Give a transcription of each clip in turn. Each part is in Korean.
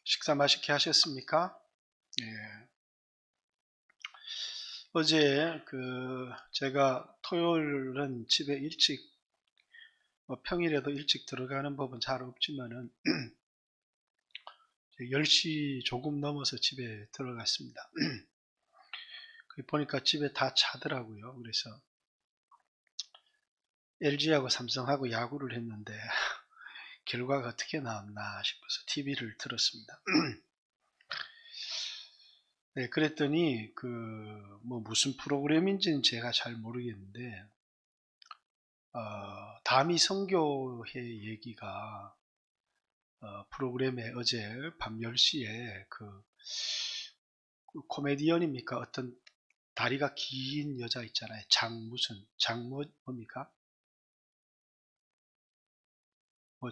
식사 맛있게 하셨습니까? 예. 어제 제가 토요일은 집에 일찍, 평일에도 일찍 들어가는 법은 잘 없지만은 10시 조금 넘어서 집에 들어갔습니다. 보니까 집에 다 차더라고요. 그래서 LG하고 삼성하고 야구를 했는데 결과가 어떻게 나왔나 싶어서 TV를 틀었습니다. 네, 그랬더니 무슨 프로그램인지는 제가 잘 모르겠는데 다미 선교회 얘기가 프로그램에 어제 밤 10시에 코미디언입니까? 어떤 다리가 긴 여자 있잖아요. 뭡니까?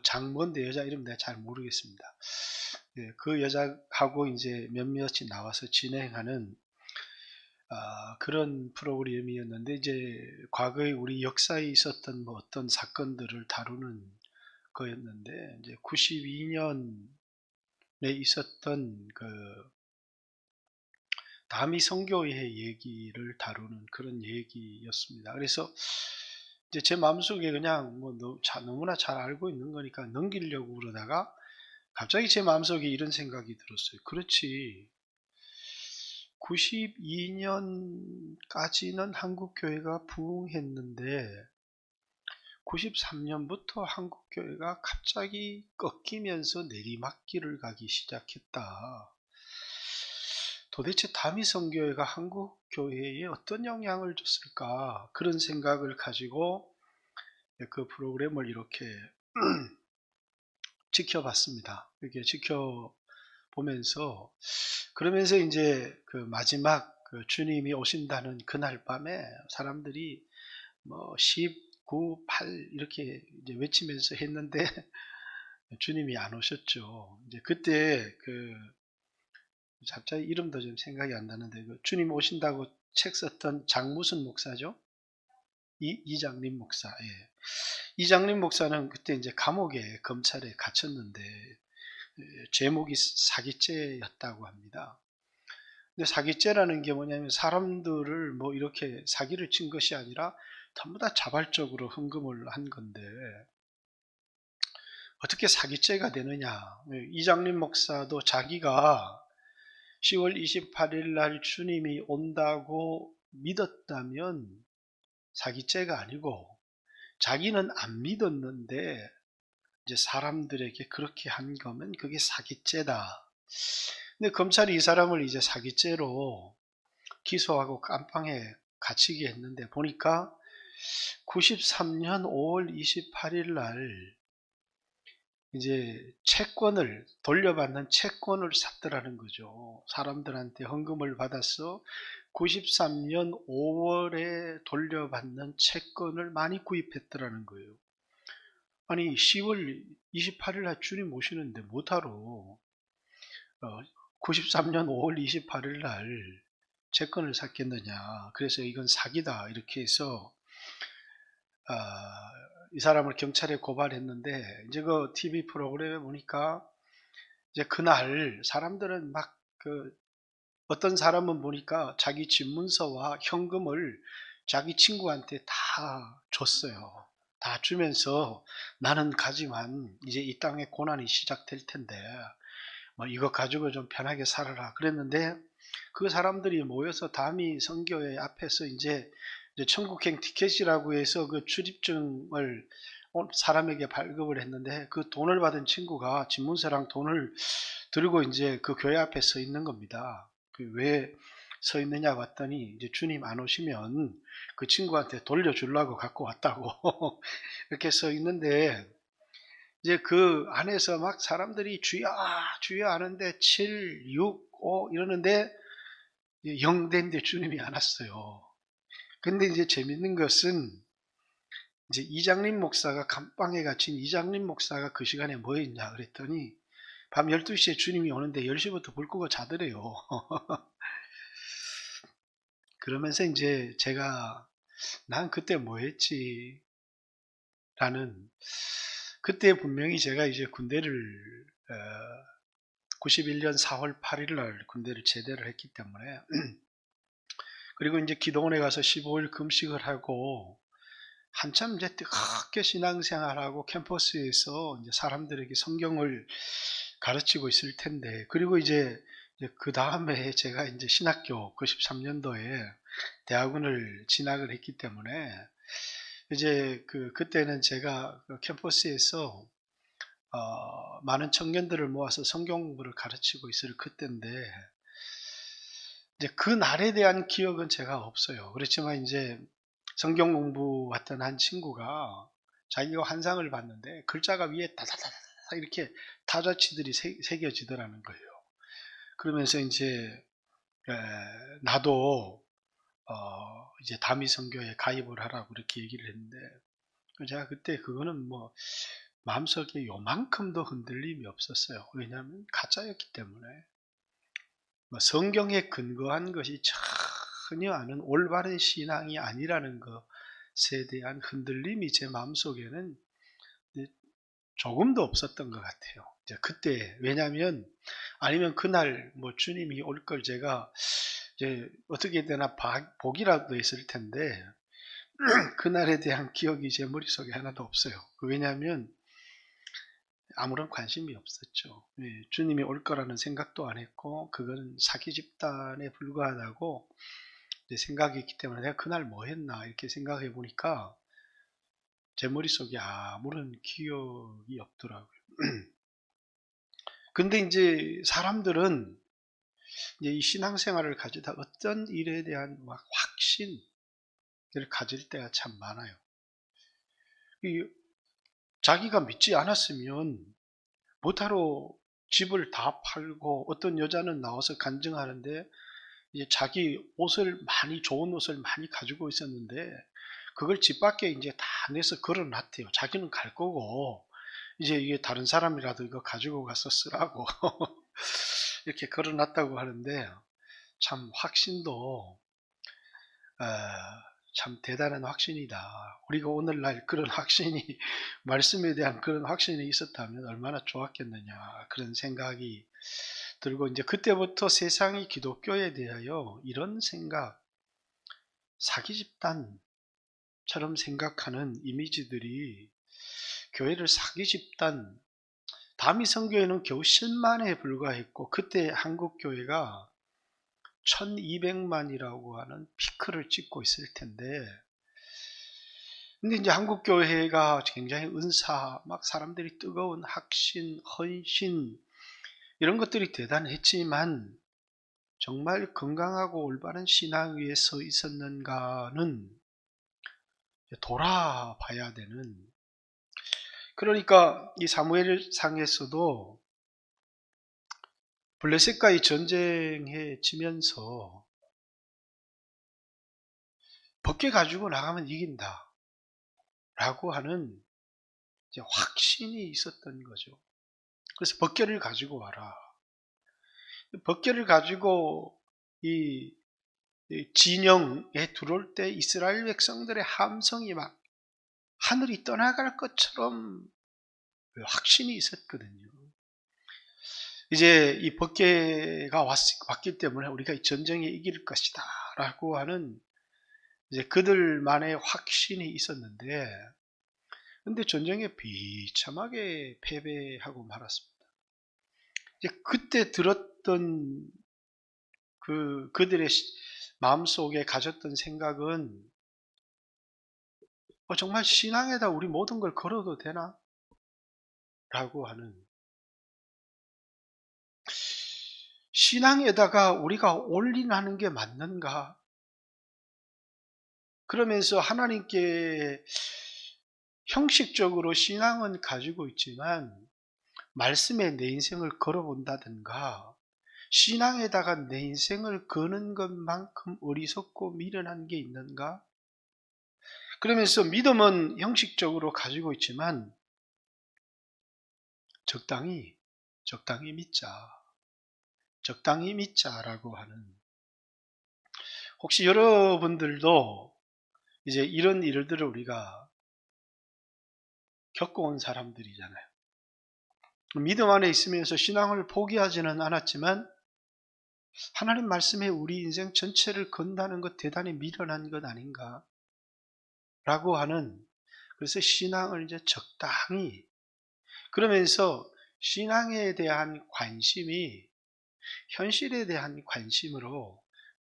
장모인데 여자 이름 내가 잘 모르겠습니다. 예, 그 여자하고 이제 몇몇이 나와서 진행하는 그런 프로그램이었는데, 이제 과거에 우리 역사에 있었던 어떤 사건들을 다루는 거였는데, 이제 92년에 있었던 다미 선교회 얘기를 다루는 그런 얘기였습니다. 그래서 이제 제 마음속에 그냥 너무나 잘 알고 있는 거니까 넘기려고 그러다가 갑자기 제 마음속에 이런 생각이 들었어요. 그렇지. 92년까지는 한국교회가 부흥했는데 93년부터 한국교회가 갑자기 꺾이면서 내리막길을 가기 시작했다. 도대체 다미 선교회가 한국교회에 어떤 영향을 줬을까? 그런 생각을 가지고 그 프로그램을 이렇게 지켜봤습니다. 이렇게 지켜보면서 그러면서 이제 마지막 주님이 오신다는 그날 밤에 사람들이 10, 9, 8 이렇게 이제 외치면서 했는데 주님이 안 오셨죠. 이제 그때 갑자기 이름도 좀 생각이 안 나는데 주님 오신다고 책 썼던 무슨 목사죠? 이장림 목사. 예. 이장림 목사는 그때 이제 감옥에 검찰에 갇혔는데 제목이 사기죄였다고 합니다. 근데 사기죄라는 게 뭐냐면 사람들을 이렇게 사기를 친 것이 아니라 전부 다 자발적으로 헌금을 한 건데 어떻게 사기죄가 되느냐. 이장림 목사도 자기가 10월 28일 날 주님이 온다고 믿었다면 사기죄가 아니고 자기는 안 믿었는데 이제 사람들에게 그렇게 한 거면 그게 사기죄다. 근데 검찰이 이 사람을 이제 사기죄로 기소하고 깜빵에 갇히게 했는데 보니까 93년 5월 28일 날 이제 채권을 돌려받는 채권을 샀더라는 거죠. 사람들한테 헌금을 받아서 93년 5월에 돌려받는 채권을 많이 구입했더라는 거예요. 아니 10월 28일 날 주님 오시는데 못하러 93년 5월 28일 날 채권을 샀겠느냐. 그래서 이건 사기다 이렇게 해서 이 사람을 경찰에 고발했는데 이제 그 TV 프로그램에 보니까 이제 그날 사람들은 어떤 사람은 보니까 자기 집문서와 현금을 자기 친구한테 다 줬어요. 다 주면서 나는 가지만 이제 이 땅에 고난이 시작될 텐데 이거 가지고 좀 편하게 살아라 그랬는데 그 사람들이 모여서 다미 선교회 앞에서 이제 천국행 티켓이라고 해서 그 출입증을 사람에게 발급을 했는데 그 돈을 받은 친구가 집문서랑 돈을 들고 이제 그 교회 앞에 서 있는 겁니다. 왜 서 있느냐 봤더니 이제 주님 안 오시면 그 친구한테 돌려주려고 갖고 왔다고 이렇게 서 있는데 이제 그 안에서 막 사람들이 주여 주여 하는데 7, 6, 5 이러는데 영대인데 주님이 안 왔어요. 근데 이제 재밌는 것은 이제 이장림 목사가 감방에 갇힌 이장림 목사가 그 시간에 뭐 했냐 그랬더니 밤 12시에 주님이 오는데 10시부터 불 끄고 자더래요. 그러면서 이제 제가 난 그때 뭐 했지 라는 그때 분명히 제가 이제 군대를 91년 4월 8일 날 군대를 제대를 했기 때문에 그리고 이제 기도원에 가서 15일 금식을 하고 한참 이제 뜨겁게 신앙생활하고 캠퍼스에서 이제 사람들에게 성경을 가르치고 있을 텐데, 그리고 이제 그 다음에 제가 이제 신학교 93년도에 대학원을 진학을 했기 때문에 이제 그때는 제가 캠퍼스에서 많은 청년들을 모아서 성경 공부를 가르치고 있을 그때인데, 이제 그 날에 대한 기억은 제가 없어요. 그렇지만 이제 성경 공부 왔던 한 친구가 자기가 환상을 봤는데 글자가 위에 다다다다 이렇게 타자치들이 새겨지더라는 거예요. 그러면서 이제 나도 이제 다미선교에 가입을 하라고 이렇게 얘기를 했는데, 제가 그때 그거는 뭐 마음속에 요만큼도 흔들림이 없었어요. 왜냐하면 가짜였기 때문에. 뭐 성경에 근거한 것이 전혀 아는 올바른 신앙이 아니라는 것에 대한 흔들림이 제 마음속에는 조금도 없었던 것 같아요. 이제 그때, 왜냐하면 아니면 그날 뭐 주님이 올 걸 제가 이제 어떻게 되나 복이라도 했을 텐데 그날에 대한 기억이 제 머릿속에 하나도 없어요. 왜냐하면 아무런 관심이 없었죠. 주님이 올 거라는 생각도 안 했고, 그건 사기 집단에 불과하다고 생각이 있기 때문에 내가 그날 뭐 했나 이렇게 생각해 보니까 제 머릿속에 아무런 기억이 없더라고요. 근데 이제 사람들은 이제 이 신앙생활을 가지다 어떤 일에 대한 막 확신을 가질 때가 참 많아요. 자기가 믿지 않았으면 뭐하러 집을 다 팔고, 어떤 여자는 나와서 간증하는데 이제 자기 옷을 좋은 옷을 많이 가지고 있었는데 그걸 집 밖에 이제 다 내서 걸어놨대요. 자기는 갈 거고 이제 이게 다른 사람이라도 이거 가지고 가서 쓰라고 이렇게 걸어놨다고 하는데, 참 확신도 참 대단한 확신이다. 우리가 오늘날 그런 확신이 말씀에 대한 그런 확신이 있었다면 얼마나 좋았겠느냐, 그런 생각이 들고, 이제 그때부터 세상이 기독교에 대하여 이런 생각, 사기 집단처럼 생각하는 이미지들이, 교회를 사기 집단, 다미성교회는 겨우 10만에 불과했고 그때 한국 교회가 1200만이라고 하는 피크를 찍고 있을 텐데, 근데 이제 한국 교회가 굉장히 은사, 막 사람들이 뜨거운 확신, 헌신 이런 것들이 대단했지만 정말 건강하고 올바른 신앙 위에 서 있었는가는 돌아봐야 되는. 그러니까 이 사무엘상에서도 블레셋과의 전쟁에 지면서 벗겨 가지고 나가면 이긴다 라고 하는 이제 확신이 있었던 거죠. 그래서 벗겨를 가지고 와라. 벗겨를 가지고 이 진영에 들어올 때 이스라엘 백성들의 함성이 막 하늘이 떠나갈 것처럼 확신이 있었거든요. 이제 이 벗개가 왔기 때문에 우리가 이 전쟁에 이길 것이다 라고 하는 이제 그들만의 확신이 있었는데, 근데 전쟁에 비참하게 패배하고 말았습니다. 이제 그때 들었던 그들의 마음속에 가졌던 생각은 정말 신앙에다 우리 모든 걸 걸어도 되나? 라고 하는, 신앙에다가 우리가 올인하는 게 맞는가? 그러면서 하나님께 형식적으로 신앙은 가지고 있지만 말씀에 내 인생을 걸어본다든가, 신앙에다가 내 인생을 거는 것만큼 어리석고 미련한 게 있는가? 그러면서 믿음은 형식적으로 가지고 있지만 적당히 믿자라고 하는. 혹시 여러분들도 이제 이런 일들을 우리가 겪어온 사람들이잖아요. 믿음 안에 있으면서 신앙을 포기하지는 않았지만 하나님 말씀에 우리 인생 전체를 건다는 것 대단히 미련한 것 아닌가 라고 하는, 그래서 신앙을 이제 적당히, 그러면서 신앙에 대한 관심이 현실에 대한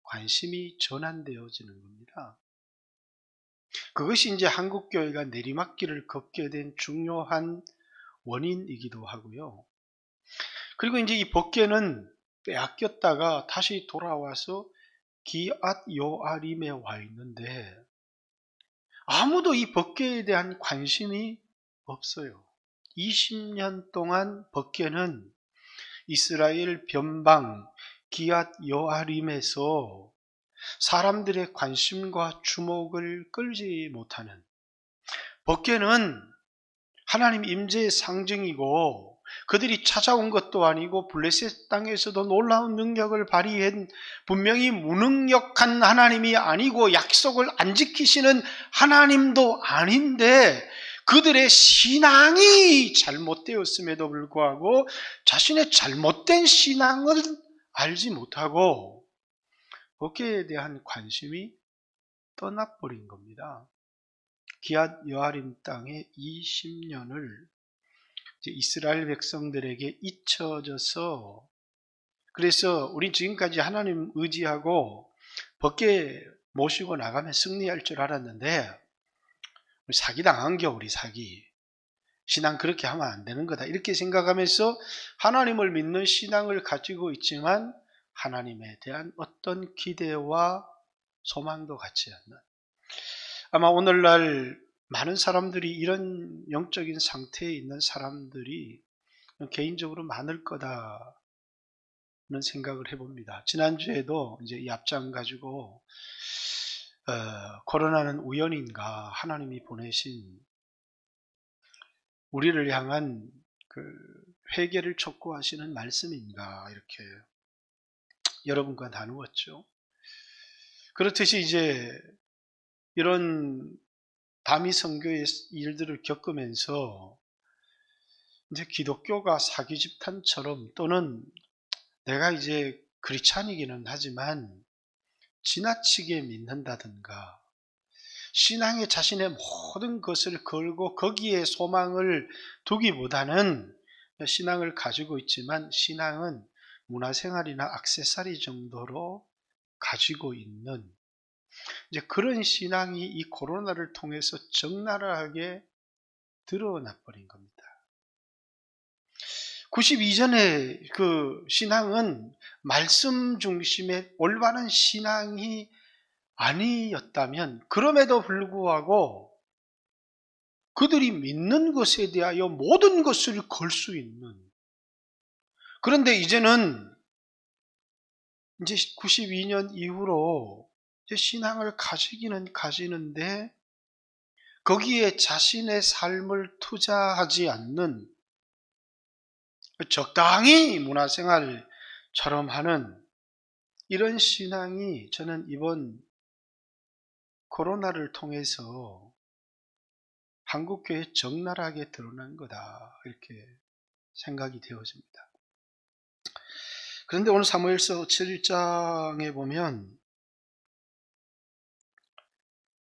관심이 전환되어지는 겁니다. 그것이 이제 한국교회가 내리막길을 걷게 된 중요한 원인이기도 하고요. 그리고 이제 이 법궤는 빼앗겼다가 다시 돌아와서 기앗 요아림에 와 있는데 아무도 이 법궤에 대한 관심이 없어요. 20년 동안 법궤는 이스라엘 변방 기앗 요아림에서 사람들의 관심과 주목을 끌지 못하는, 법궤는 하나님 임재의 상징이고 그들이 찾아온 것도 아니고 블레셋 땅에서도 놀라운 능력을 발휘한 분명히 무능력한 하나님이 아니고 약속을 안 지키시는 하나님도 아닌데 그들의 신앙이 잘못되었음에도 불구하고 자신의 잘못된 신앙을 알지 못하고 법궤에 대한 관심이 떠나버린 겁니다. 기앗 여아림 땅에 20년을 이스라엘 백성들에게 잊혀져서, 그래서 우리 지금까지 하나님 의지하고 법궤 모시고 나가면 승리할 줄 알았는데 사기당한 겨, 우리 사기. 신앙 그렇게 하면 안 되는 거다 이렇게 생각하면서 하나님을 믿는 신앙을 가지고 있지만 하나님에 대한 어떤 기대와 소망도 갖지 않는, 아마 오늘날 많은 사람들이 이런 영적인 상태에 있는 사람들이 개인적으로 많을 거다는 생각을 해봅니다. 지난주에도 이제 이 앞장 가지고 코로나는 우연인가, 하나님이 보내신 우리를 향한 그 회개를 촉구하시는 말씀인가 이렇게 여러분과 나누었죠. 그렇듯이 이제 이런 다미 선교의 일들을 겪으면서 이제 기독교가 사기 집단처럼, 또는 내가 이제 크리스찬이기는 하지만 지나치게 믿는다든가 신앙에 자신의 모든 것을 걸고 거기에 소망을 두기보다는 신앙을 가지고 있지만 신앙은 문화생활이나 액세서리 정도로 가지고 있는 이제 그런 신앙이 이 코로나를 통해서 적나라하게 드러나 버린 겁니다. 92전의 그 신앙은 말씀 중심의 올바른 신앙이 아니었다면, 그럼에도 불구하고 그들이 믿는 것에 대하여 모든 것을 걸 수 있는, 그런데 이제는 이제 92년 이후로 이제 신앙을 가지기는 가지는데 거기에 자신의 삶을 투자하지 않는, 적당히 문화생활처럼 하는 이런 신앙이 저는 이번 코로나를 통해서 한국교회에 적나라하게 드러난 거다 이렇게 생각이 되어집니다. 그런데 오늘 사무엘서 7장에 보면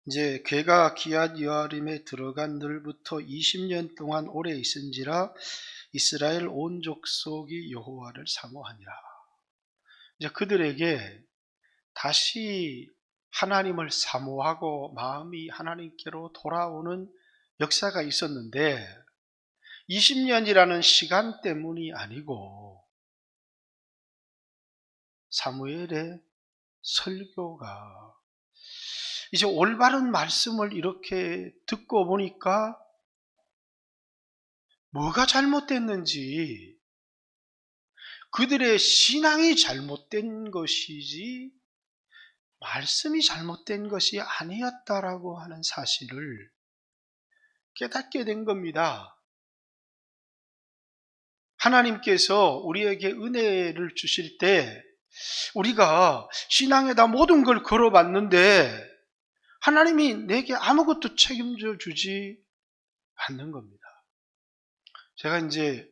이제 괴가 기앗 여아림에 들어간 들부터 20년 동안 오래 있은지라 이스라엘 온 족속이 여호와를 사모하니라. 이제 그들에게 다시 하나님을 사모하고 마음이 하나님께로 돌아오는 역사가 있었는데 20년이라는 시간 때문이 아니고 사무엘의 설교가, 이제 올바른 말씀을 이렇게 듣고 보니까 뭐가 잘못됐는지, 그들의 신앙이 잘못된 것이지 말씀이 잘못된 것이 아니었다라고 하는 사실을 깨닫게 된 겁니다. 하나님께서 우리에게 은혜를 주실 때 우리가 신앙에다 모든 걸 걸어봤는데 하나님이 내게 아무것도 책임져 주지 않는 겁니다. 제가 이제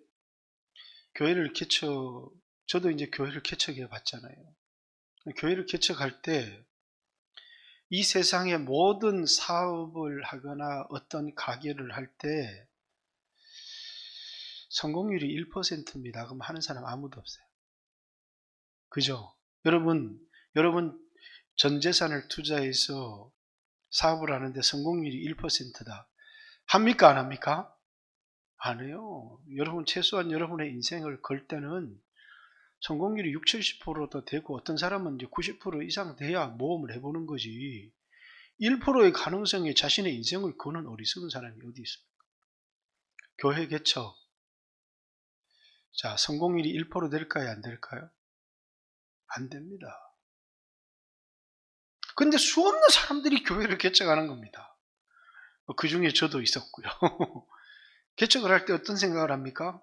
저도 이제 교회를 개척해 봤잖아요. 교회를 개척할 때 이 세상의 모든 사업을 하거나 어떤 가게를 할 때 성공률이 1%입니다. 그럼 하는 사람 아무도 없어요. 그죠? 여러분 전 재산을 투자해서 사업을 하는데 성공률이 1%다. 합니까? 안 합니까? 안 해요. 여러분 최소한 여러분의 인생을 걸 때는 성공률이 60, 70%도 되고 어떤 사람은 이제 90% 이상 돼야 모험을 해보는 거지. 1%의 가능성에 자신의 인생을 거는 어리석은 사람이 어디 있습니까? 교회 개척. 자, 성공률이 1% 될까요? 안 될까요? 안 됩니다. 근데 수없는 사람들이 교회를 개척하는 겁니다. 그 중에 저도 있었고요. 개척을 할 때 어떤 생각을 합니까?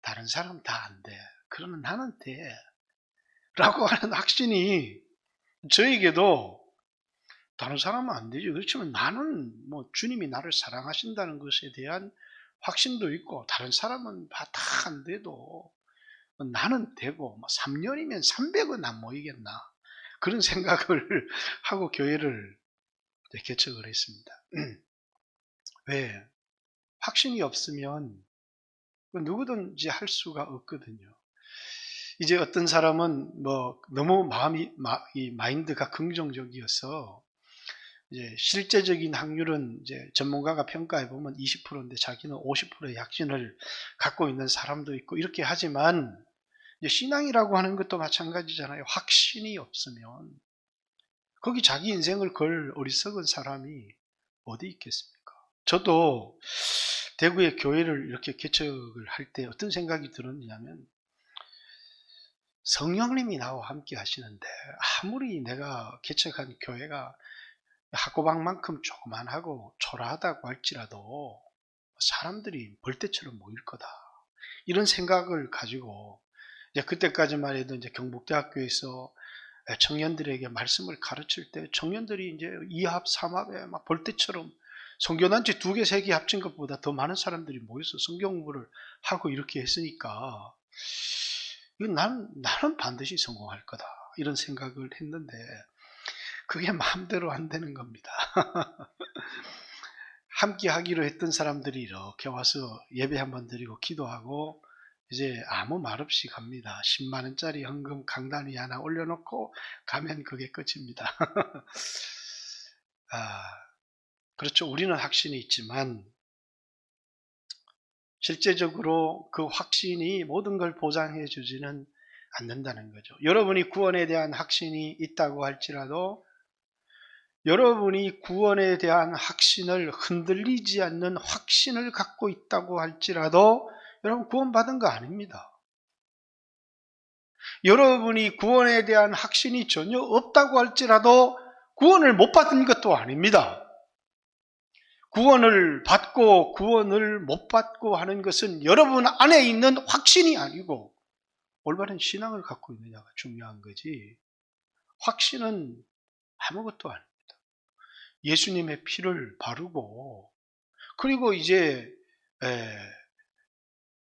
다른 사람 다 안 돼. 그러면 나는 돼. 라고 하는 확신이 저에게도 다른 사람은 안 되죠. 그렇지만 나는 뭐 주님이 나를 사랑하신다는 것에 대한 확신도 있고 다른 사람은 다 안 돼도 나는 되고 3년이면 300은 안 모이겠나. 그런 생각을 하고 교회를 개척을 했습니다. 왜? 확신이 없으면 누구든지 할 수가 없거든요. 이제 어떤 사람은 뭐 너무 이 마인드가 긍정적이어서 이제 실제적인 확률은 이제 전문가가 평가해 보면 20%인데 자기는 50%의 확신을 갖고 있는 사람도 있고 이렇게 하지만 이제 신앙이라고 하는 것도 마찬가지잖아요. 확신이 없으면 거기 자기 인생을 걸 어리석은 사람이 어디 있겠습니까? 저도 대구의 교회를 이렇게 개척을 할 때 어떤 생각이 들었냐면 성령님이 나와 함께 하시는데 아무리 내가 개척한 교회가 학고방만큼 조그만하고 초라하다고 할지라도 사람들이 벌떼처럼 모일 거다. 이런 생각을 가지고 이제 그때까지만 해도 이제 경북대학교에서 청년들에게 말씀을 가르칠 때 청년들이 이제 2합, 3합에 막 벌떼처럼 선교단체 2개, 3개 합친 것보다 더 많은 사람들이 모여서 성경 공부를 하고 이렇게 했으니까 나는 반드시 성공할 거다. 이런 생각을 했는데 그게 마음대로 안 되는 겁니다. 함께 하기로 했던 사람들이 이렇게 와서 예배 한번 드리고 기도하고 이제 아무 말 없이 갑니다. 10만 원짜리 헌금 강단 위에 하나 올려놓고 가면 그게 끝입니다. 그렇죠. 우리는 확신이 있지만 실제적으로 그 확신이 모든 걸 보장해 주지는 않는다는 거죠. 여러분이 구원에 대한 확신이 있다고 할지라도 여러분이 구원에 대한 확신을 흔들리지 않는 확신을 갖고 있다고 할지라도 여러분 구원받은 거 아닙니다. 여러분이 구원에 대한 확신이 전혀 없다고 할지라도 구원을 못 받은 것도 아닙니다. 구원을 받고 구원을 못 받고 하는 것은 여러분 안에 있는 확신이 아니고 올바른 신앙을 갖고 있느냐가 중요한 거지 확신은 아무것도 아닙니다. 예수님의 피를 바르고 그리고 이제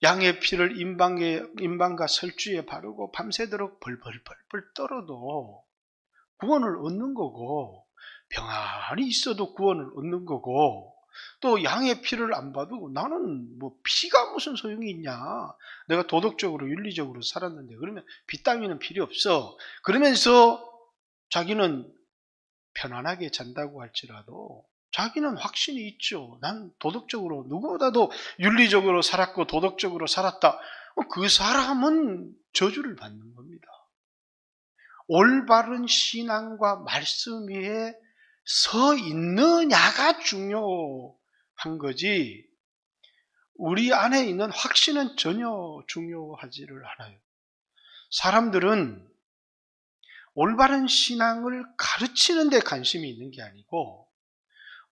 양의 피를 임방과 설주에 바르고 밤새도록 벌벌벌벌 떨어도 구원을 얻는 거고 평안히 있어도 구원을 얻는 거고 또 양의 피를 안 받고 나는 뭐 피가 무슨 소용이 있냐 내가 도덕적으로 윤리적으로 살았는데 그러면 피 따위는 필요 없어 그러면서 자기는 편안하게 잔다고 할지라도 자기는 확신이 있죠. 난 도덕적으로 누구보다도 윤리적으로 살았고 도덕적으로 살았다. 그 사람은 저주를 받는 겁니다. 올바른 신앙과 말씀 위에 서 있느냐가 중요한 거지 우리 안에 있는 확신은 전혀 중요하지를 않아요. 사람들은 올바른 신앙을 가르치는 데 관심이 있는 게 아니고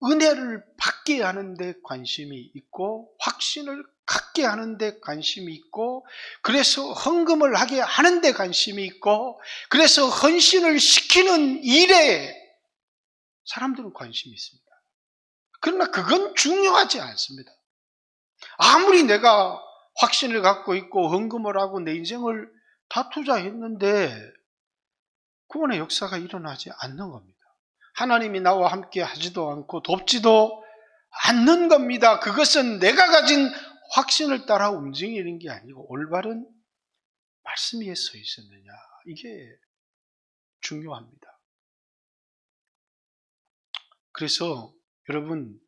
은혜를 받게 하는 데 관심이 있고 확신을 갖게 하는 데 관심이 있고 그래서 헌금을 하게 하는 데 관심이 있고 그래서 헌신을 시키는 일에 사람들은 관심이 있습니다. 그러나 그건 중요하지 않습니다. 아무리 내가 확신을 갖고 있고 헌금을 하고 내 인생을 다 투자했는데 구원의 역사가 일어나지 않는 겁니다. 하나님이 나와 함께 하지도 않고 돕지도 않는 겁니다. 그것은 내가 가진 확신을 따라 움직이는 게 아니고 올바른 말씀 위에 서 있었느냐. 이게 중요합니다. 그래서 여러분,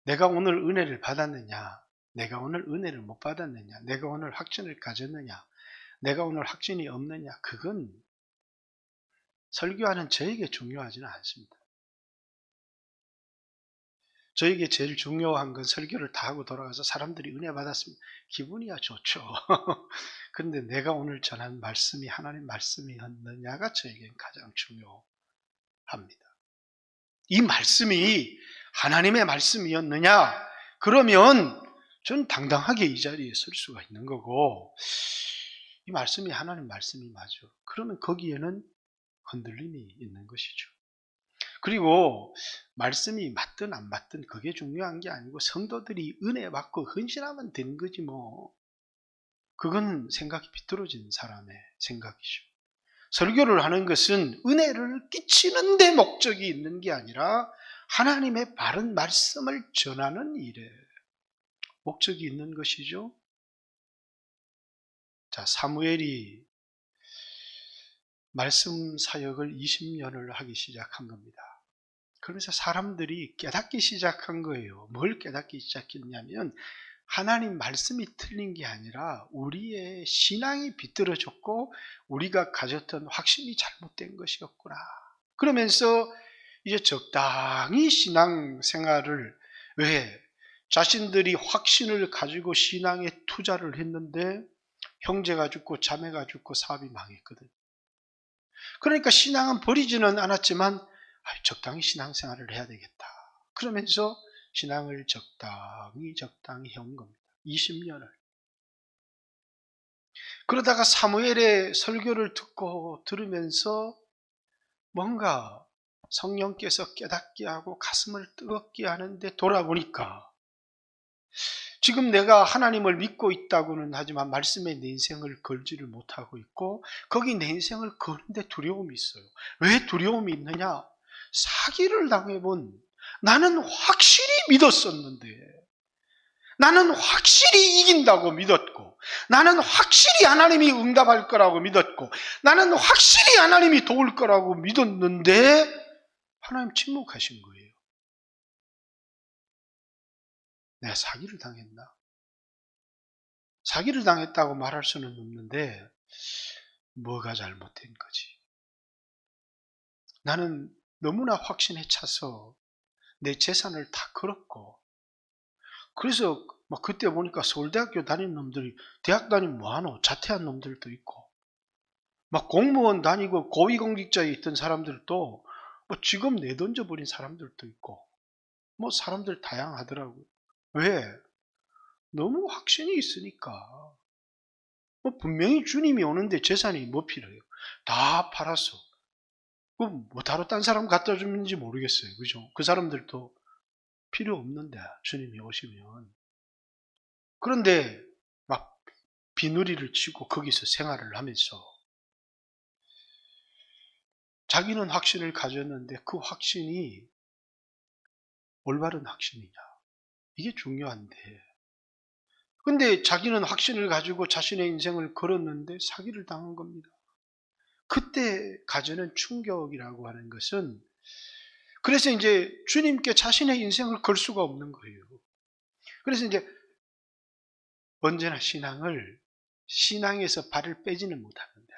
내가 오늘 은혜를 받았느냐, 내가 오늘 은혜를 못 받았느냐, 내가 오늘 확신을 가졌느냐, 내가 오늘 확신이 없느냐, 그건 설교하는 저에게 중요하지는 않습니다. 저에게 제일 중요한 건 설교를 다 하고 돌아가서 사람들이 은혜 받았으면 기분이야 좋죠. 그런데 내가 오늘 전한 말씀이 하나님 말씀이었느냐가 저에겐 가장 중요합니다. 이 말씀이 하나님의 말씀이었느냐? 그러면 전 당당하게 이 자리에 설 수가 있는 거고, 이 말씀이 하나님 말씀이 맞아. 그러면 거기에는 흔들림이 있는 것이죠. 그리고 말씀이 맞든 안 맞든 그게 중요한 게 아니고 성도들이 은혜 받고 헌신하면 되는 거지 뭐. 그건 생각이 비뚤어진 사람의 생각이죠. 설교를 하는 것은 은혜를 끼치는 데 목적이 있는 게 아니라 하나님의 바른 말씀을 전하는 일에 목적이 있는 것이죠. 자, 사무엘이 말씀 사역을 20년을 하기 시작한 겁니다. 그러면서 사람들이 깨닫기 시작한 거예요. 뭘 깨닫기 시작했냐면 하나님 말씀이 틀린 게 아니라 우리의 신앙이 비뚤어졌고 우리가 가졌던 확신이 잘못된 것이었구나. 그러면서 이제 적당히 신앙생활을, 왜? 자신들이 확신을 가지고 신앙에 투자를 했는데 형제가 죽고 자매가 죽고 사업이 망했거든. 그러니까 신앙은 버리지는 않았지만 적당히 신앙생활을 해야 되겠다. 그러면서 신앙을 적당히 해온 겁니다. 20년을. 그러다가 사무엘의 설교를 듣고 들으면서 뭔가 성령께서 깨닫게 하고 가슴을 뜨겁게 하는데 돌아보니까 지금 내가 하나님을 믿고 있다고는 하지만 말씀에 내 인생을 걸지를 못하고 있고 거기 내 인생을 거는데 두려움이 있어요. 왜 두려움이 있느냐? 사기를 당해본, 나는 확실히 믿었었는데, 나는 확실히 이긴다고 믿었고, 나는 확실히 하나님이 응답할 거라고 믿었고, 나는 확실히 하나님이 도울 거라고 믿었는데 하나님 침묵하신 거예요. 내가 사기를 당했나? 사기를 당했다고 말할 수는 없는데 뭐가 잘못된 거지? 나는 너무나 확신에 차서 내 재산을 다 걸었고, 그래서 막 그때 보니까 서울대학교 다니는 놈들이 대학 다니면 뭐하노? 자퇴한 놈들도 있고, 막 공무원 다니고 고위공직자에 있던 사람들도 뭐 직업 내던져버린 사람들도 있고, 뭐 사람들 다양하더라고요. 왜? 너무 확신이 있으니까. 뭐 분명히 주님이 오는데 재산이 뭐 필요해요? 다 팔았어. 뭐 다로 딴 사람 갖다 주는지 모르겠어요. 그죠? 그 사람들도 필요 없는데 주님이 오시면. 그런데 막 비누리를 치고 거기서 생활을 하면서 자기는 확신을 가졌는데 그 확신이 올바른 확신이냐, 이게 중요한데, 근데 자기는 확신을 가지고 자신의 인생을 걸었는데 사기를 당한 겁니다. 그때 가지는 충격이라고 하는 것은, 그래서 이제 주님께 자신의 인생을 걸 수가 없는 거예요. 그래서 이제 언제나 신앙에서 발을 빼지는 못하는데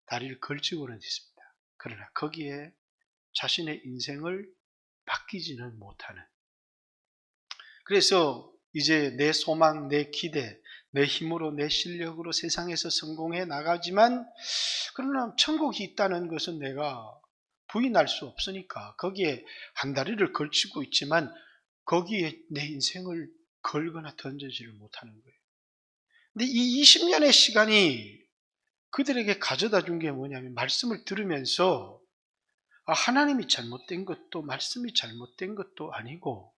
다리를 걸치고는 있습니다. 그러나 거기에 자신의 인생을 바뀌지는 못하는. 그래서 이제 내 소망, 내 기대, 내 힘으로, 내 실력으로 세상에서 성공해 나가지만, 그러나 천국이 있다는 것은 내가 부인할 수 없으니까 거기에 한 다리를 걸치고 있지만 거기에 내 인생을 걸거나 던지지를 못하는 거예요. 근데 이 20년의 시간이 그들에게 가져다 준 게 뭐냐면, 말씀을 들으면서 하나님이 잘못된 것도 말씀이 잘못된 것도 아니고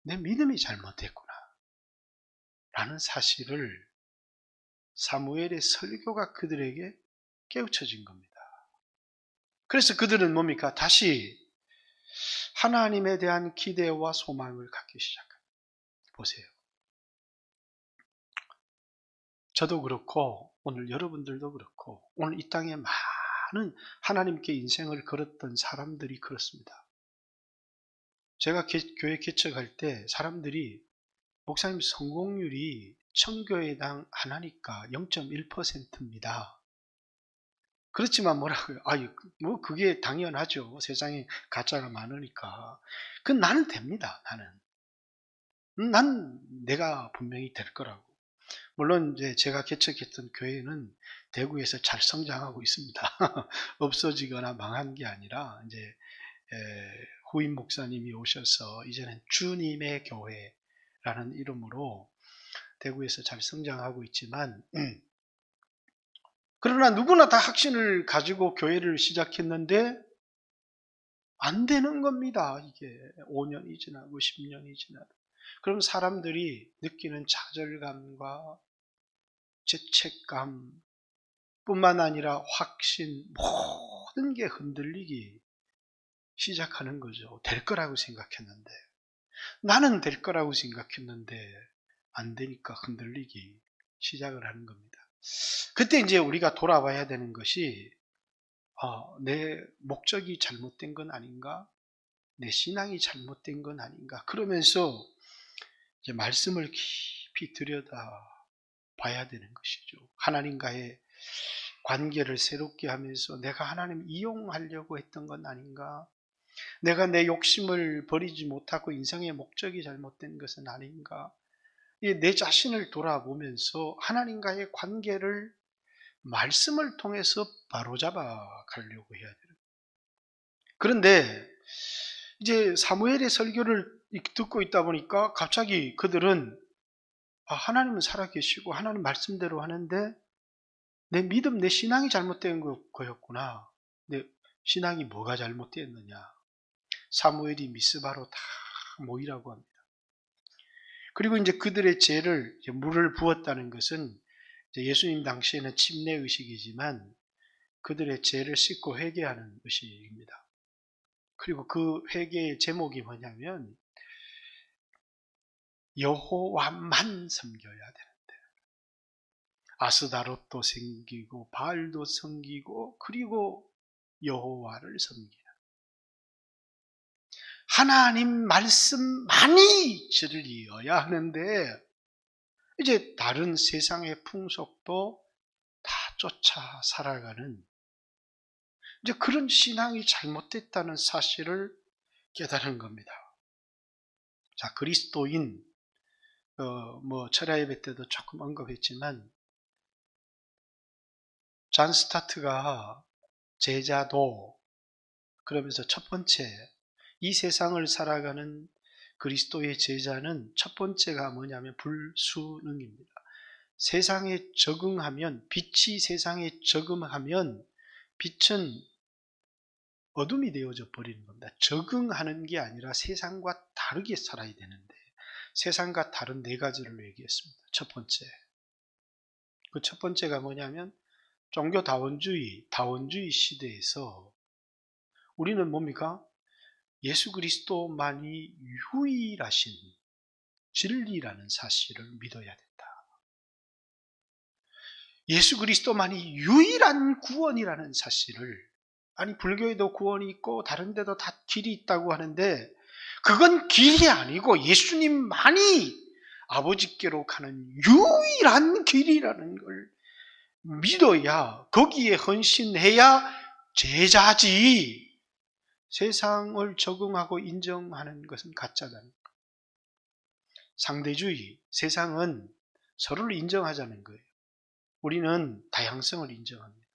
내 믿음이 잘못됐구나. 라는 사실을 사무엘의 설교가 그들에게 깨우쳐진 겁니다. 그래서 그들은 뭡니까? 다시 하나님에 대한 기대와 소망을 갖기 시작합니다. 보세요. 저도 그렇고 오늘 여러분들도 그렇고 오늘 이 땅에 많은 하나님께 인생을 걸었던 사람들이 그렇습니다. 제가 교회 개척할 때 사람들이 목사님 성공률이 청교회당 하나니까 0.1%입니다. 그렇지만 뭐라고요? 뭐 그게 당연하죠. 세상에 가짜가 많으니까. 그건 나는 됩니다. 난 내가 분명히 될 거라고. 물론 이제 제가 개척했던 교회는 대구에서 잘 성장하고 있습니다. 없어지거나 망한 게 아니라 이제 후임 목사님이 오셔서 이제는 주님의 교회라는 이름으로 대구에서 잘 성장하고 있지만 그러나 누구나 다 확신을 가지고 교회를 시작했는데 안 되는 겁니다. 이게 5년이 지나고 10년이 지나도. 그럼 사람들이 느끼는 좌절감과 죄책감 뿐만 아니라 확신, 모든 게 흔들리기 시작하는 거죠. 될 거라고 생각했는데. 나는 될 거라고 생각했는데 안 되니까 흔들리기 시작을 하는 겁니다. 그때 이제 우리가 돌아봐야 되는 것이 내 목적이 잘못된 건 아닌가? 내 신앙이 잘못된 건 아닌가? 그러면서 이제 말씀을 깊이 들여다 봐야 되는 것이죠. 하나님과의 관계를 새롭게 하면서 내가 하나님 이용하려고 했던 건 아닌가? 내가 내 욕심을 버리지 못하고 인생의 목적이 잘못된 것은 아닌가? 내 자신을 돌아보면서 하나님과의 관계를 말씀을 통해서 바로잡아 가려고 해야 돼요. 그런데 이제 사무엘의 설교를 듣고 있다 보니까 갑자기 그들은 하나님은 살아계시고 하나님 말씀대로 하는데 내 믿음, 내 신앙이 잘못된 거였구나. 내 신앙이 뭐가 잘못됐느냐. 사무엘이 미스바로 다 모이라고 합니다. 그리고 이제 그들의 죄를 물을 부었다는 것은 예수님 당시에는 침례 의식이지만 그들의 죄를 씻고 회개하는 의식입니다. 그리고 그 회개의 제목이 뭐냐면 여호와만 섬겨야 되는데 아스다롯도 섬기고 바알도 섬기고 그리고 여호와를 섬기는 하나님 말씀만이 진리여야 하는데 이제 다른 세상의 풍속도 다 쫓아 살아가는 이제 그런 신앙이 잘못됐다는 사실을 깨달은 겁니다. 자, 그리스도인 철야 예배 때도 조금 언급했지만 잔 스타트가 제자도 그러면서 첫 번째 이 세상을 살아가는 그리스도의 제자는 첫 번째가 뭐냐면 불순응입니다. 세상에 적응하면 빛이 세상에 적응하면 빛은 어둠이 되어져 버리는 겁니다. 적응하는 게 아니라 세상과 다르게 살아야 되는데 세상과 다른 네 가지를 얘기했습니다. 첫 번째. 그 첫 번째가 뭐냐면 종교 다원주의 시대에서 우리는 뭡니까? 예수 그리스도만이 유일하신 진리라는 사실을 믿어야 된다. 예수 그리스도만이 유일한 구원이라는 사실을 아니 불교에도 구원이 있고 다른 데도 다 길이 있다고 하는데 그건 길이 아니고 예수님만이 아버지께로 가는 유일한 길이라는 걸 믿어야 거기에 헌신해야 제자지 세상을 적응하고 인정하는 것은 가짜다. 상대주의, 세상은 서로를 인정하자는 거예요. 우리는 다양성을 인정합니다.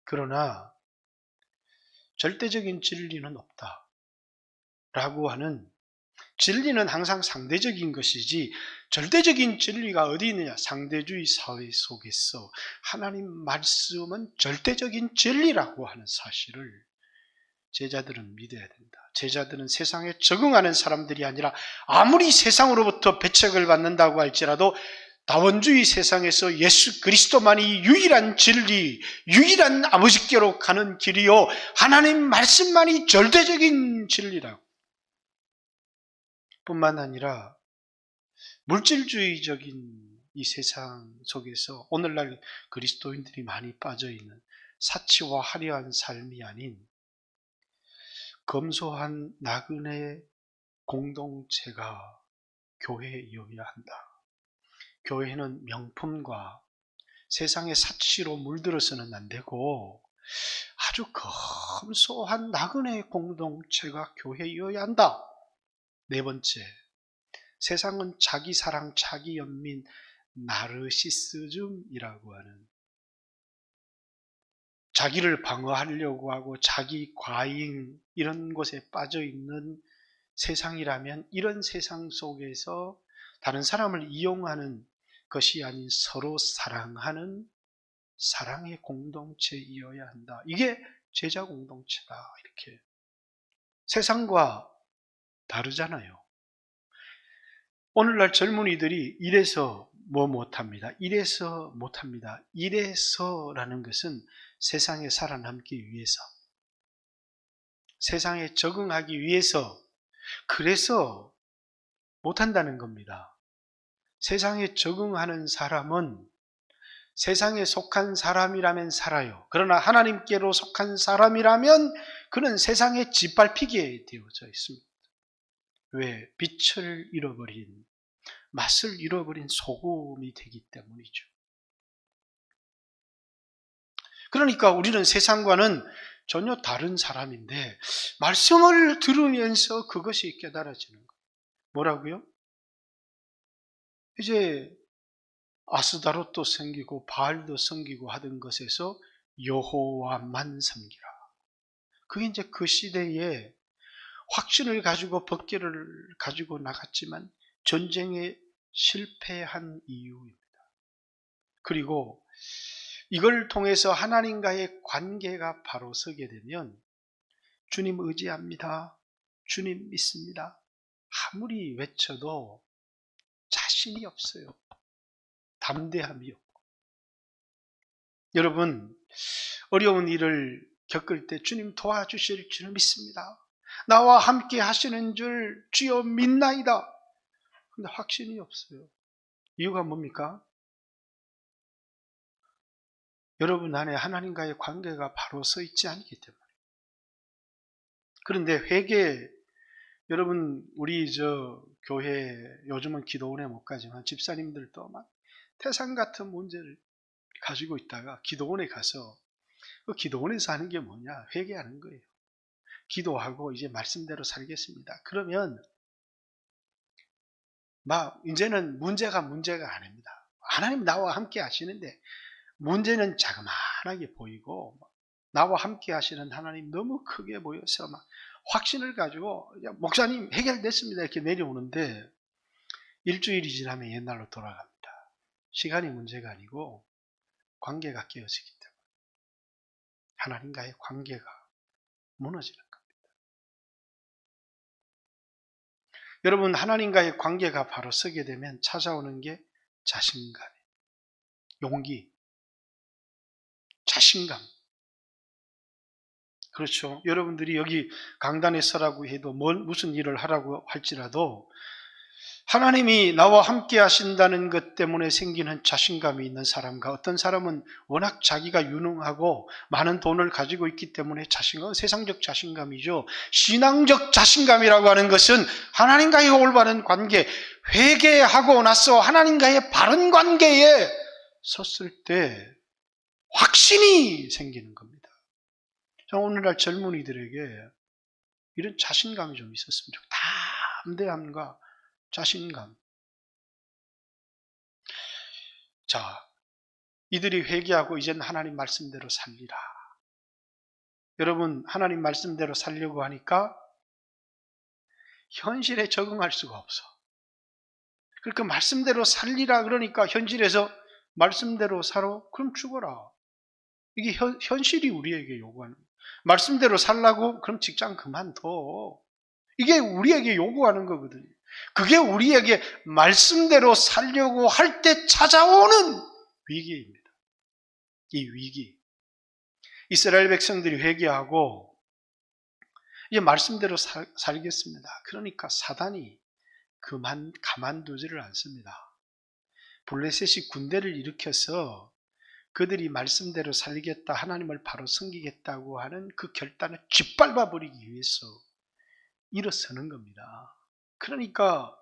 그러나 절대적인 진리는 없다. 라고 하는 진리는 항상 상대적인 것이지 절대적인 진리가 어디 있느냐? 상대주의 사회 속에서 하나님 말씀은 절대적인 진리라고 하는 사실을 제자들은 믿어야 된다. 제자들은 세상에 적응하는 사람들이 아니라 아무리 세상으로부터 배척을 받는다고 할지라도 다원주의 세상에서 예수 그리스도만이 유일한 진리, 유일한 아버지께로 가는 길이요, 하나님 말씀만이 절대적인 진리라고. 뿐만 아니라 물질주의적인 이 세상 속에서 오늘날 그리스도인들이 많이 빠져있는 사치와 화려한 삶이 아닌 검소한 나그네 공동체가 교회이어야 한다. 교회는 명품과 세상의 사치로 물들어서는 안 되고 아주 검소한 나그네 공동체가 교회이어야 한다. 네 번째, 세상은 자기 사랑, 자기 연민, 나르시시즘이라고 하는, 자기를 방어하려고 하고 자기 과잉 이런 것에 빠져있는 세상이라면, 이런 세상 속에서 다른 사람을 이용하는 것이 아닌 서로 사랑하는 사랑의 공동체이어야 한다. 이게 제자 공동체다. 이렇게 세상과 다르잖아요. 오늘날 젊은이들이 이래서 못합니다. 이래서 못합니다. 이래서라는 것은 세상에 살아남기 위해서, 세상에 적응하기 위해서, 그래서 못한다는 겁니다. 세상에 적응하는 사람은 세상에 속한 사람이라면 살아요. 그러나 하나님께로 속한 사람이라면 그는 세상에 짓밟히게 되어져 있습니다. 왜? 빛을 잃어버린, 맛을 잃어버린 소금이 되기 때문이죠. 그러니까 우리는 세상과는 전혀 다른 사람인데 말씀을 들으면서 그것이 깨달아지는 거예요. 뭐라고요? 이제 아스다롯도 섬기고 바알도 섬기고 하던 것에서 여호와만 섬기라. 그게 이제 그 시대에 확신을 가지고 법궤를 가지고 나갔지만 전쟁에 실패한 이유입니다. 그리고 이걸 통해서 하나님과의 관계가 바로 서게 되면 주님 의지합니다, 주님 믿습니다, 아무리 외쳐도 자신이 없어요. 담대함이 없고. 여러분, 어려운 일을 겪을 때 주님 도와주실 줄 믿습니다, 나와 함께 하시는 줄 주여 믿나이다. 근데 확신이 없어요. 이유가 뭡니까? 여러분 안에 하나님과의 관계가 바로 서 있지 않기 때문에. 그런데 회개, 여러분 우리 교회 요즘은 기도원에 못 가지만 집사님들도 막 태산 같은 문제를 가지고 있다가 기도원에 가서 그 기도원에서 하는 게 뭐냐? 회개하는 거예요. 기도하고 이제 말씀대로 살겠습니다. 그러면 이제는 문제가 아닙니다. 하나님 나와 함께 하시는데 문제는 자그마하게 보이고 나와 함께 하시는 하나님 너무 크게 보여서 막 확신을 가지고 목사님 해결됐습니다 이렇게 내려오는데 일주일이 지나면 옛날로 돌아갑니다. 시간이 문제가 아니고 관계가 깨어지기 때문에 하나님과의 관계가 무너지는 겁니다. 여러분, 하나님과의 관계가 바로 서게 되면 찾아오는 게 자신감, 용기, 자신감. 그렇죠. 여러분들이 여기 강단에 서라고 해도 무슨 일을 하라고 할지라도 하나님이 나와 함께 하신다는 것 때문에 생기는 자신감이 있는 사람과, 어떤 사람은 워낙 자기가 유능하고 많은 돈을 가지고 있기 때문에 자신감은 세상적 자신감이죠. 신앙적 자신감이라고 하는 것은 하나님과의 올바른 관계, 회개하고 나서 하나님과의 바른 관계에 섰을 때 확신이 생기는 겁니다. 오늘날 젊은이들에게 이런 자신감이 좀 있었으면 좋겠다. 담대함과 자신감. 자, 이들이 회개하고 이제는 하나님 말씀대로 살리라. 여러분, 하나님 말씀대로 살려고 하니까 현실에 적응할 수가 없어. 그러니까 말씀대로 살리라 그러니까 현실에서 말씀대로 살아? 그럼 죽어라. 이게 현실이 우리에게 요구하는 거예요. 말씀대로 살라고? 그럼 직장 그만둬. 이게 우리에게 요구하는 거거든요. 그게 우리에게 말씀대로 살려고 할 때 찾아오는 위기입니다. 이 위기. 이스라엘 백성들이 회개하고 이제 말씀대로 살겠습니다. 그러니까 사단이 가만두지를 않습니다. 블레셋이 군대를 일으켜서 그들이 말씀대로 살겠다, 하나님을 바로 섬기겠다고 하는 그 결단을 짓밟아 버리기 위해서 일어서는 겁니다. 그러니까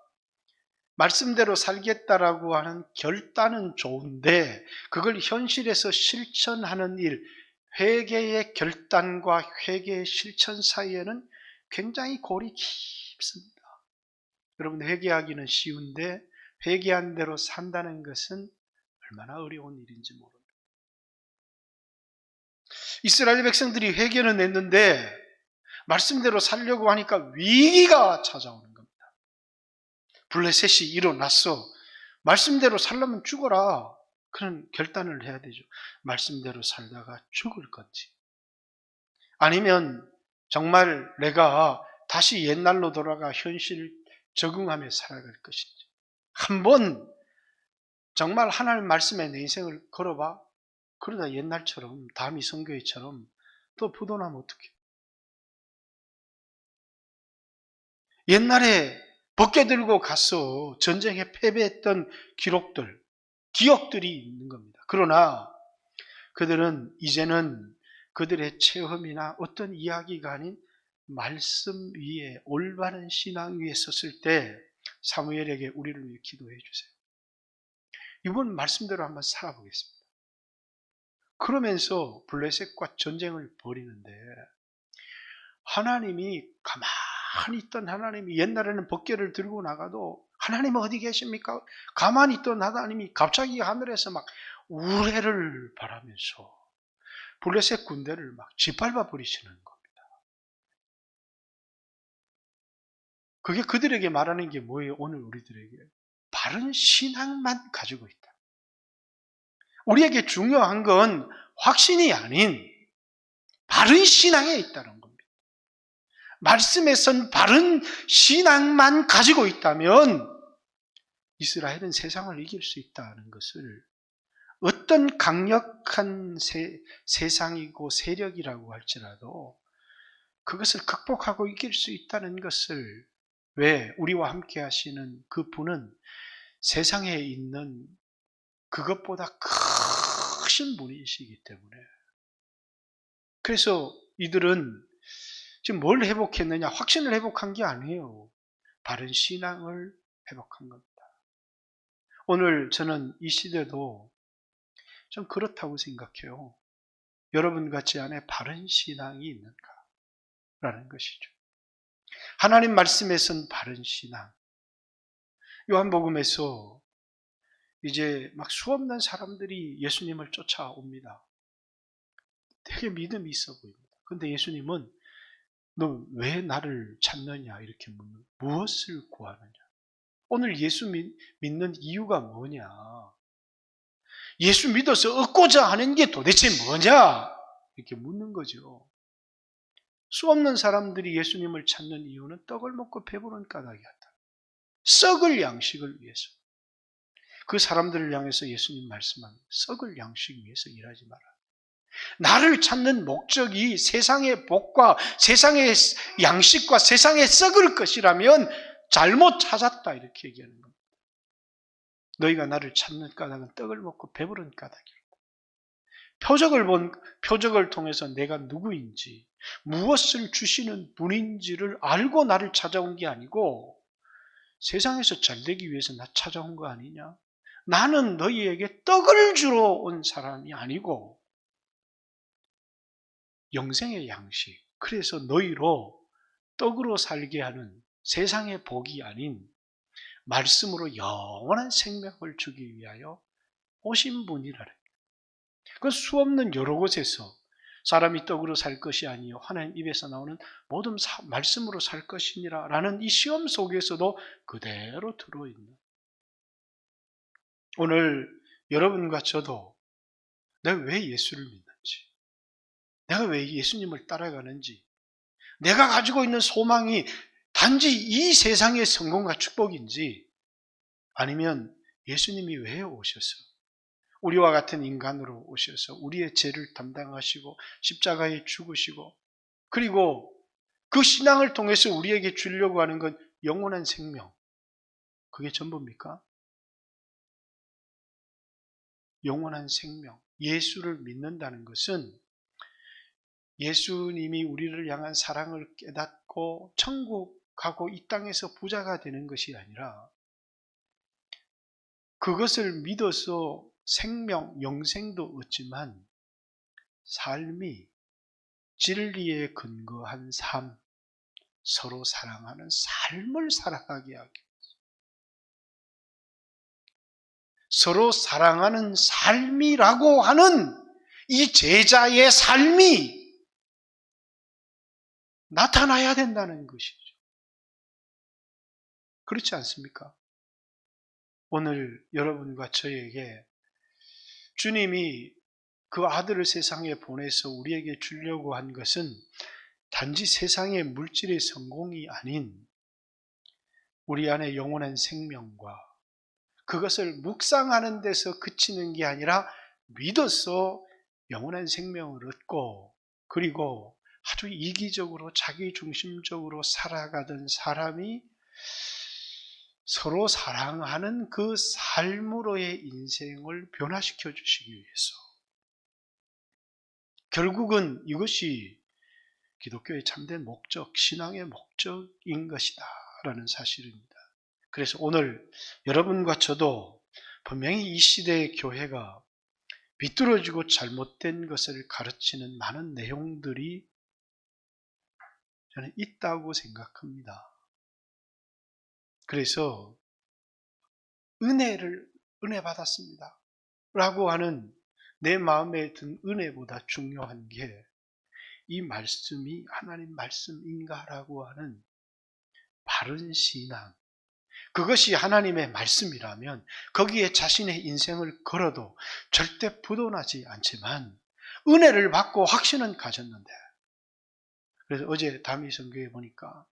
말씀대로 살겠다라고 하는 결단은 좋은데 그걸 현실에서 실천하는 일, 회개의 결단과 회개의 실천 사이에는 굉장히 골이 깊습니다. 여러분, 회개하기는 쉬운데 회개한 대로 산다는 것은 얼마나 어려운 일인지 모릅니다. 이스라엘 백성들이 회개는 했는데 말씀대로 살려고 하니까 위기가 찾아오는 겁니다. 블레셋이 일어났어. 말씀대로 살려면 죽어라. 그런 결단을 해야 되죠. 말씀대로 살다가 죽을 건지, 아니면 정말 내가 다시 옛날로 돌아가 현실 적응하며 살아갈 것인지. 한번 정말 하나님 말씀에 내 인생을 걸어봐. 그러다 옛날처럼, 다미 선교회처럼 또 부도나면 어떡해. 옛날에 벗겨 들고 가서 전쟁에 패배했던 기억들이 있는 겁니다. 그러나 그들은 이제는 그들의 체험이나 어떤 이야기가 아닌 말씀 위에, 올바른 신앙 위에 섰을 때 사무엘에게 우리를 위해 기도해 주세요. 이번 말씀대로 한번 살아보겠습니다. 그러면서 블레셋과 전쟁을 벌이는데 하나님이 가만히 있던 하나님이, 옛날에는 벗개를 들고 나가도 하나님 어디 계십니까? 가만히 있던 하나님이 갑자기 하늘에서 막 우레를 바라면서 블레셋 군대를 막 짓밟아 버리시는 겁니다. 그게 그들에게 말하는 게 뭐예요? 오늘 우리들에게 바른 신앙만 가지고 있다. 우리에게 중요한 건 확신이 아닌 바른 신앙에 있다는 겁니다. 말씀에 선 바른 신앙만 가지고 있다면 이스라엘은 세상을 이길 수 있다는 것을, 어떤 강력한 세상이고 세력이라고 할지라도 그것을 극복하고 이길 수 있다는 것을, 왜? 우리와 함께 하시는 그 분은 세상에 있는 그것보다 크신 분이시기 때문에. 그래서 이들은 지금 뭘 회복했느냐? 확신을 회복한 게 아니에요. 바른 신앙을 회복한 겁니다. 오늘 저는 이 시대도 좀 그렇다고 생각해요. 여러분 같지 않은 바른 신앙이 있는가라는 것이죠. 하나님 말씀에 선 바른 신앙. 요한복음에서 이제 막 수없는 사람들이 예수님을 쫓아옵니다. 되게 믿음이 있어 보입니다. 그런데 예수님은 너 왜 나를 찾느냐 이렇게 묻는, 무엇을 구하느냐. 오늘 예수 믿는 이유가 뭐냐, 예수 믿어서 얻고자 하는 게 도대체 뭐냐 이렇게 묻는 거죠. 수없는 사람들이 예수님을 찾는 이유는 떡을 먹고 배부른 까닭이었다. 썩을 양식을 위해서. 그 사람들을 향해서 예수님 말씀합니다. 썩을 양식 위해서 일하지 마라. 나를 찾는 목적이 세상의 복과 세상의 양식과 세상의 썩을 것이라면 잘못 찾았다 이렇게 얘기하는 겁니다. 너희가 나를 찾는 까닭은 떡을 먹고 배부른 까닭이다. 표적을 통해서 내가 누구인지, 무엇을 주시는 분인지를 알고 나를 찾아온 게 아니고 세상에서 잘되기 위해서 나 찾아온 거 아니냐? 나는 너희에게 떡을 주러 온 사람이 아니고 영생의 양식, 그래서 너희로 떡으로 살게 하는 세상의 복이 아닌 말씀으로 영원한 생명을 주기 위하여 오신 분이라는, 그 수없는 여러 곳에서 사람이 떡으로 살 것이 아니요 하나님 입에서 나오는 모든 말씀으로 살 것이니라 라는 이 시험 속에서도 그대로 들어있는, 오늘 여러분과 저도 내가 왜 예수를 믿는지, 내가 왜 예수님을 따라가는지, 내가 가지고 있는 소망이 단지 이 세상의 성공과 축복인지, 아니면 예수님이 왜 오셔서 우리와 같은 인간으로 오셔서 우리의 죄를 담당하시고 십자가에 죽으시고, 그리고 그 신앙을 통해서 우리에게 주려고 하는 건 영원한 생명, 그게 전부입니까? 영원한 생명, 예수를 믿는다는 것은 예수님이 우리를 향한 사랑을 깨닫고 천국 가고 이 땅에서 부자가 되는 것이 아니라, 그것을 믿어서 생명, 영생도 얻지만 삶이 진리에 근거한 삶, 서로 사랑하는 삶을 살아가게 하기, 서로 사랑하는 삶이라고 하는 이 제자의 삶이 나타나야 된다는 것이죠. 그렇지 않습니까? 오늘 여러분과 저에게 주님이 그 아들을 세상에 보내서 우리에게 주려고 한 것은 단지 세상의 물질의 성공이 아닌 우리 안에 영원한 생명과 그것을 묵상하는 데서 그치는 게 아니라 믿어서 영원한 생명을 얻고, 그리고 아주 이기적으로 자기중심적으로 살아가던 사람이 서로 사랑하는 그 삶으로의 인생을 변화시켜 주시기 위해서, 결국은 이것이 기독교의 참된 목적, 신앙의 목적인 것이다 라는 사실입니다. 그래서 오늘 여러분과 저도 분명히 이 시대의 교회가 비뚤어지고 잘못된 것을 가르치는 많은 내용들이 저는 있다고 생각합니다. 그래서 은혜 받았습니다 라고 하는 내 마음에 든 은혜보다 중요한 게 이 말씀이 하나님 말씀인가라고 하는 바른 신앙, 그것이 하나님의 말씀이라면 거기에 자신의 인생을 걸어도 절대 부도나지 않지만 은혜를 받고 확신은 가졌는데, 그래서 어제 담임 선교회 보니까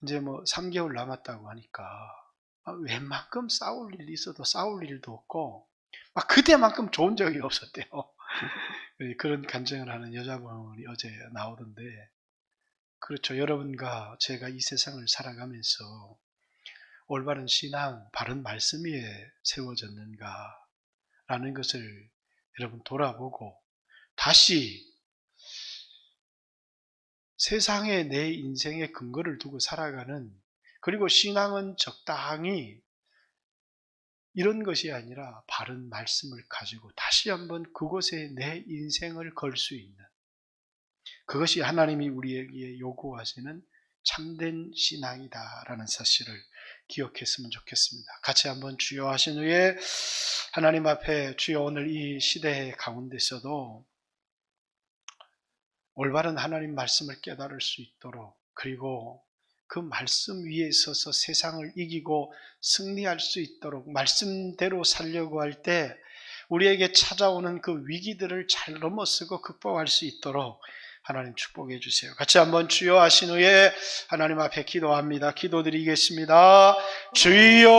이제 3개월 남았다고 하니까 웬만큼 싸울 일이 있어도 싸울 일도 없고 막 그때만큼 좋은 적이 없었대요. 그런 간증을 하는 여자분이 어제 나오던데, 그렇죠. 여러분과 제가 이 세상을 살아가면서 올바른 신앙, 바른 말씀 위에 세워졌는가 라는 것을 여러분 돌아보고 다시 세상에 내 인생의 근거를 두고 살아가는, 그리고 신앙은 적당히 이런 것이 아니라 바른 말씀을 가지고 다시 한번 그곳에 내 인생을 걸 수 있는, 그것이 하나님이 우리에게 요구하시는 참된 신앙이다라는 사실을 기억했으면 좋겠습니다. 같이 한번 주여 하신 후에 하나님 앞에, 주여 오늘 이 시대 가운데서도 올바른 하나님 말씀을 깨달을 수 있도록, 그리고 그 말씀 위에 서서 세상을 이기고 승리할 수 있도록 말씀대로 살려고 할 때 우리에게 찾아오는 그 위기들을 잘 넘어서고 극복할 수 있도록 하나님 축복해 주세요. 같이 한번 주여 하신 후에 하나님 앞에 기도합니다. 기도드리겠습니다. 주여